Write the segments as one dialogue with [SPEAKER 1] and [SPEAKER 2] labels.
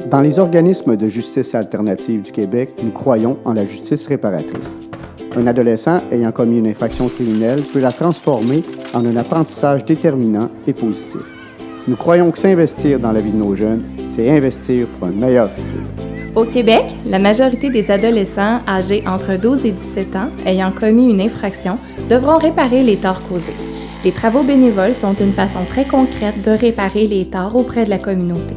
[SPEAKER 1] Dans les organismes de justice alternative du Québec, nous croyons en la justice réparatrice. Un adolescent ayant commis une infraction criminelle peut la transformer en un apprentissage déterminant et positif. Nous croyons que s'investir dans la vie de nos jeunes, c'est investir pour un meilleur futur.
[SPEAKER 2] Au Québec, la majorité des adolescents âgés entre 12 et 17 ans ayant commis une infraction devront réparer les torts causés. Les travaux bénévoles sont une façon très concrète de réparer les torts auprès de la communauté.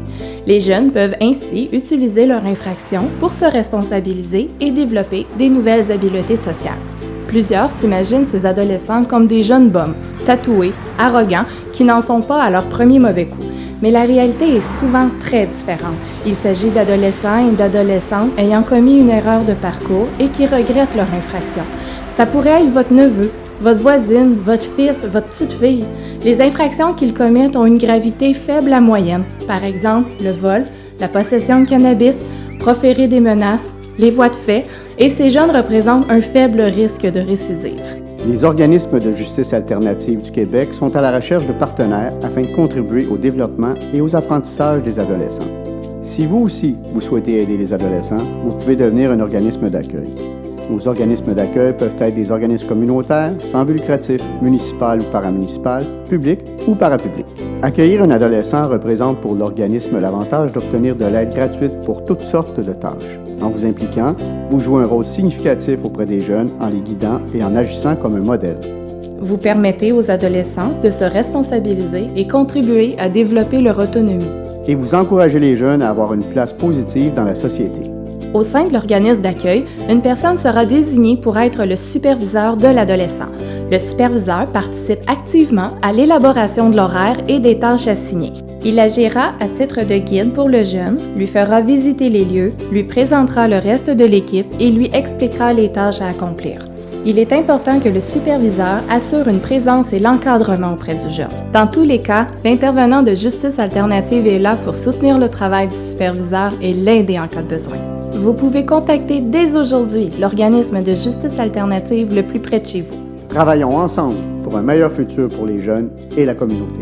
[SPEAKER 2] Les jeunes peuvent ainsi utiliser leur infraction pour se responsabiliser et développer des nouvelles habiletés sociales. Plusieurs s'imaginent ces adolescents comme des jeunes bums, tatoués, arrogants, qui n'en sont pas à leur premier mauvais coup. Mais la réalité est souvent très différente. Il s'agit d'adolescents et d'adolescentes ayant commis une erreur de parcours et qui regrettent leur infraction. Ça pourrait être votre neveu, votre voisine, votre fils, votre petite-fille. Les infractions qu'ils commettent ont une gravité faible à moyenne. Par exemple, le vol, la possession de cannabis, proférer des menaces, les voies de fait, et ces jeunes représentent un faible risque de récidive.
[SPEAKER 1] Les organismes de justice alternative du Québec sont à la recherche de partenaires afin de contribuer au développement et aux apprentissages des adolescents. Si vous aussi, vous souhaitez aider les adolescents, vous pouvez devenir un organisme d'accueil. Nos organismes d'accueil peuvent être des organismes communautaires, sans but lucratif, municipal ou paramunicipal, publics ou parapublics. Accueillir un adolescent représente pour l'organisme l'avantage d'obtenir de l'aide gratuite pour toutes sortes de tâches. En vous impliquant, vous jouez un rôle significatif auprès des jeunes en les guidant et en agissant comme un modèle.
[SPEAKER 2] Vous permettez aux adolescents de se responsabiliser et contribuer à développer leur autonomie.
[SPEAKER 1] Et vous encouragez les jeunes à avoir une place positive dans la société.
[SPEAKER 2] Au sein de l'organisme d'accueil, une personne sera désignée pour être le superviseur de l'adolescent. Le superviseur participe activement à l'élaboration de l'horaire et des tâches assignées. Il agira à titre de guide pour le jeune, lui fera visiter les lieux, lui présentera le reste de l'équipe et lui expliquera les tâches à accomplir. Il est important que le superviseur assure une présence et l'encadrement auprès du jeune. Dans tous les cas, l'intervenant de justice alternative est là pour soutenir le travail du superviseur et l'aider en cas de besoin. Vous pouvez contacter dès aujourd'hui l'organisme de justice alternative le plus près de chez vous.
[SPEAKER 1] Travaillons ensemble pour un meilleur futur pour les jeunes et la communauté.